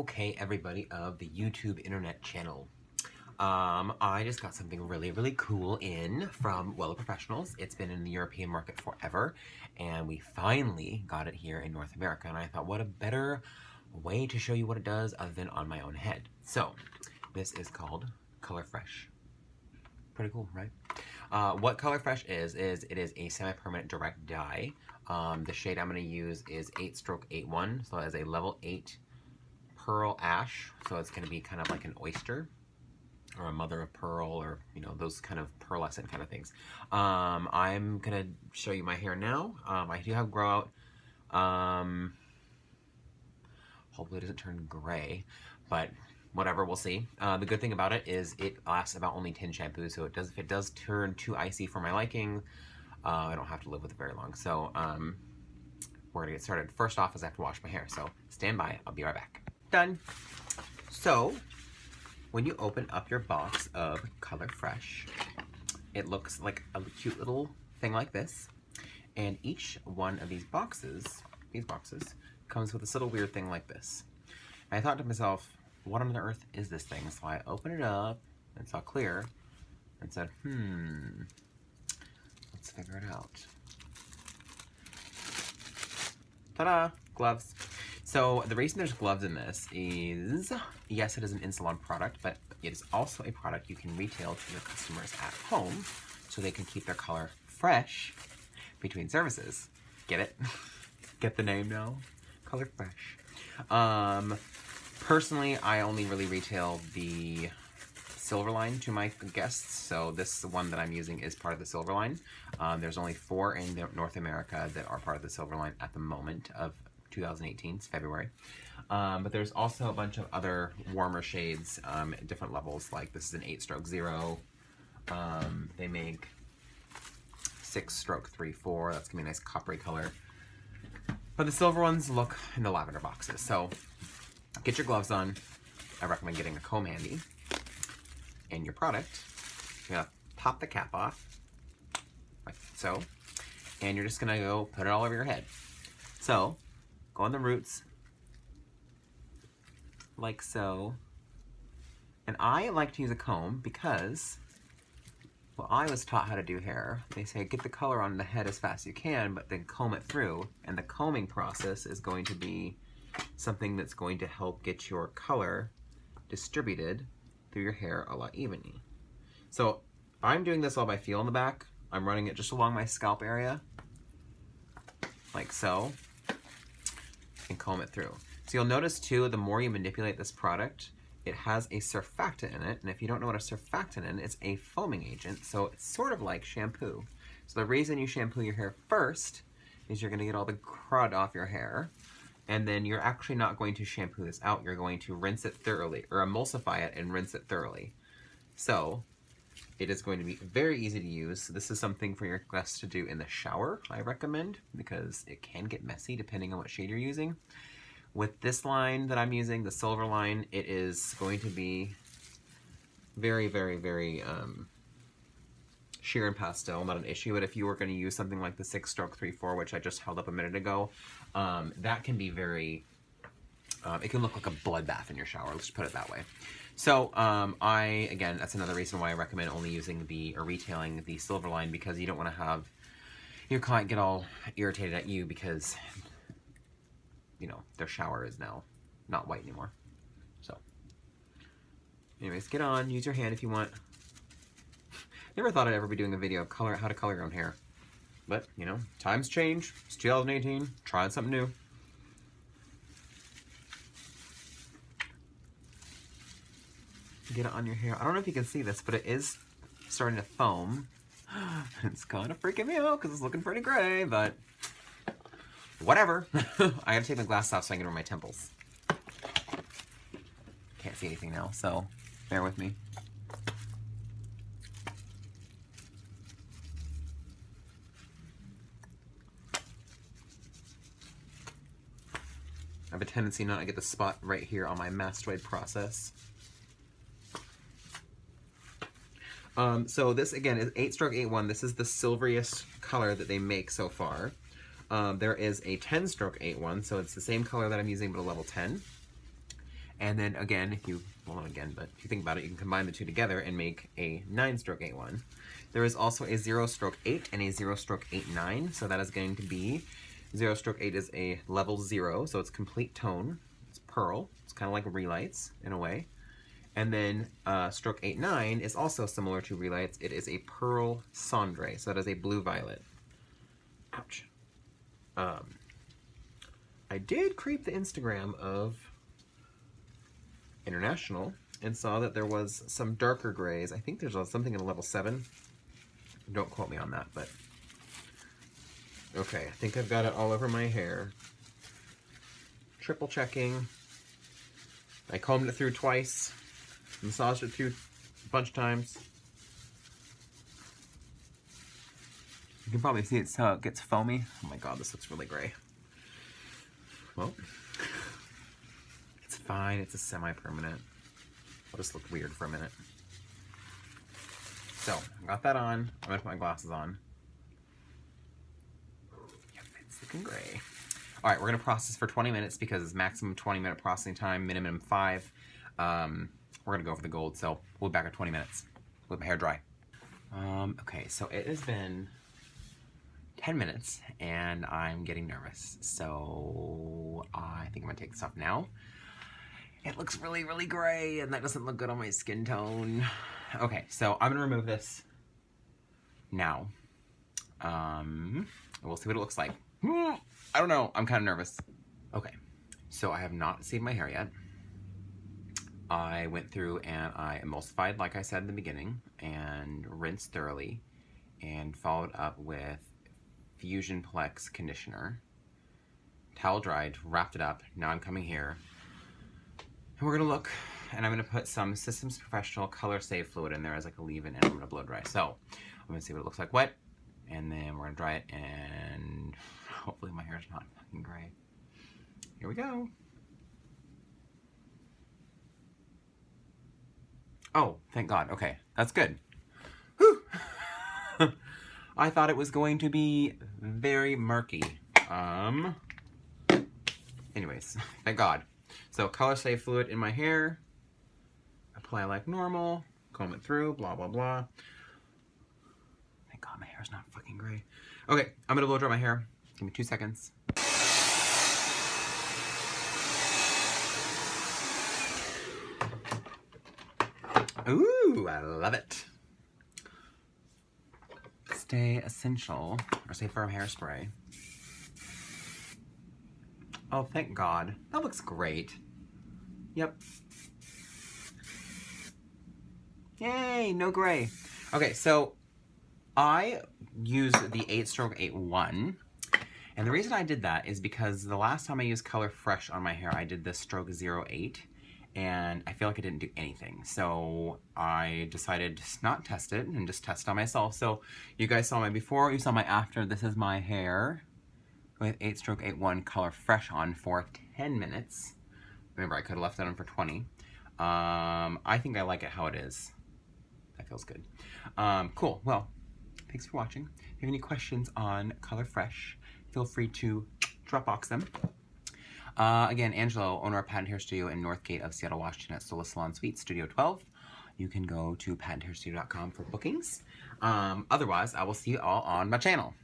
Okay, everybody of the YouTube internet channel. I just got something really cool in from Wella Professionals. It's been in the European market forever, and we finally got it here in North America. And I thought, what a better way to show you what it does other than on my own head. So, this is called Color Fresh. Pretty cool, right? What Color Fresh is it is a semi-permanent direct dye. The shade I'm going to use is 8/81, so it has a level 8 pearl ash, so it's going to be kind of like an oyster or a mother of pearl, or you know, those kind of pearlescent kind of things. I'm going to show you my hair now. I do have grow out. Hopefully it doesn't turn gray, but whatever, we'll see. The good thing about it is it lasts about only 10 shampoos, so if it does turn too icy for my liking, I don't have to live with it very long. So we're gonna get started. First off is I have to wash my hair, so stand by, I'll be right back. Done. So when you open up your box of Color Fresh, it looks like a cute little thing like this, and each one of these boxes comes with this little weird thing like this. And I thought to myself, what on the earth is this thing? So I opened it up and saw clear and said, let's figure it out. Ta-da! Gloves. So the reason there's gloves in this is, yes, it is an in-salon product, but it is also a product you can retail to your customers at home so they can keep their color fresh between services. Get it? Get the name now? Color Fresh. Personally, I only really retail the silver line to my guests, so this one that I'm using is part of the silver line. There's only 4 in North America that are part of the silver line at the moment of 2018, it's February. But there's also a bunch of other warmer shades at different levels, like this is an 8/0. They make 6/3/4, that's gonna be a nice coppery color. But the silver ones look in the lavender boxes, so get your gloves on. I recommend getting a comb handy. And your product, you're gonna pop the cap off, like so, and you're just gonna go put it all over your head. So, go on the roots, like so. And I like to use a comb because, well, I was taught how to do hair. They say get the color on the head as fast as you can, but then comb it through. And the combing process is going to be something that's going to help get your color distributed through your hair a lot evenly. So I'm doing this all by feel in the back. I'm running it just along my scalp area, like so, and comb it through. So you'll notice too, the more you manipulate this product, it has a surfactant in it, and if you don't know what a surfactant is, it's a foaming agent, so it's sort of like shampoo. So the reason you shampoo your hair first is you're gonna get all the crud off your hair, and then you're actually not going to shampoo this out, you're going to rinse it thoroughly, or emulsify it and rinse it thoroughly. So it is going to be very easy to use. This is something for your guests to do in the shower, I recommend, because it can get messy depending on what shade you're using. With this line that I'm using, the silver line, it is going to be very sheer and pastel, not an issue. But if you were going to use something like the 6/3/4, which I just held up a minute ago, that can be very, it can look like a bloodbath in your shower, let's just put it that way. So again, that's another reason why I recommend only using or retailing the silver line, because you don't want to have your client get all irritated at you because, you know, their shower is now not white anymore. So anyways, get on, use your hand if you want. Never thought I'd ever be doing a video of how to color your own hair. But, you know, times change. It's 2018, trying something new. Get it on your hair. I don't know if you can see this, but it is starting to foam. It's kind of freaking me out because it's looking pretty gray, but whatever. I gotta take my glasses off so I can read my temples. Can't see anything now, so bear with me. I have a tendency not to get the spot right here on my mastoid process. So this again is 8/81. This is the silveriest color that they make so far. There is a 10/81, so it's the same color that I'm using but a level 10. And then again, if you, well, not again, but if you think about it, you can combine the two together and make a 9-stroke 8-1. There is also a 0-stroke 8 and a 0-stroke 8-9. So that is going to be 0-stroke 8 is a level 0, so it's complete tone. It's pearl. It's kind of like relights in a way. And then stroke 8-9 is also similar to relights. It is a pearl cendre, so that is a blue violet. Ouch. I did creep the Instagram of International and saw that there was some darker grays. I think there's something in a level 7. Don't quote me on that, but okay, I think I've got it all over my hair. Triple checking. I combed it through twice, massaged it through a bunch of times. You can probably see it so it gets foamy. Oh my god, this looks really gray. Well, it's fine. It's a semi-permanent. I'll just look weird for a minute. So, I got that on. I'm gonna put my glasses on. Yep, it's looking gray. All right, we're gonna process for 20 minutes because it's maximum 20-minute processing time, minimum 5. We're gonna go for the gold, so we'll be back in 20 minutes with my hair dry. Okay, so it has been 10 minutes and I'm getting nervous. So I think I'm gonna take this off now. It looks really, really gray and that doesn't look good on my skin tone. Okay, so I'm gonna remove this now. We'll see what it looks like. I don't know, I'm kind of nervous. Okay, so I have not saved my hair yet. I went through and I emulsified, like I said in the beginning, and rinsed thoroughly, and followed up with Fusion Plex conditioner. Towel dried, wrapped it up. Now I'm coming here, and we're gonna look, and I'm gonna put some Systems Professional Color Save fluid in there as like a leave-in, and I'm gonna blow dry. So I'm gonna see what it looks like wet, and then we're gonna dry it, and hopefully my hair's not fucking gray. Here we go. Oh, thank God. Okay, that's good. Whew. I thought it was going to be very murky. Anyways, thank God. So color save fluid in my hair. Apply like normal. Comb it through, blah, blah, blah. Thank God my hair's not fucking gray. Okay, I'm gonna blow dry my hair. Give me 2 seconds. Ooh, I love it. Stay Essential, or Stay Firm Hairspray. Oh, thank God. That looks great. Yep. Yay, no gray. Okay, so I used the 8-stroke 8-1. And the reason I did that is because the last time I used Color Fresh on my hair, I did the stroke 08. And I feel like I didn't do anything. So I decided to not test it and just test on myself. So you guys saw my before, you saw my after. This is my hair with 8-stroke 8-1 Color Fresh on for 10 minutes. Remember, I could have left that on for 20. I think I like it how it is. That feels good. Cool, well, thanks for watching. If you have any questions on Color Fresh, feel free to Dropbox them. Again, Angelo, owner of Patent Hair Studio in Northgate of Seattle, Washington at Sola Salon Suite, Studio 12. You can go to patenthairstudio.com for bookings. Otherwise, I will see you all on my channel.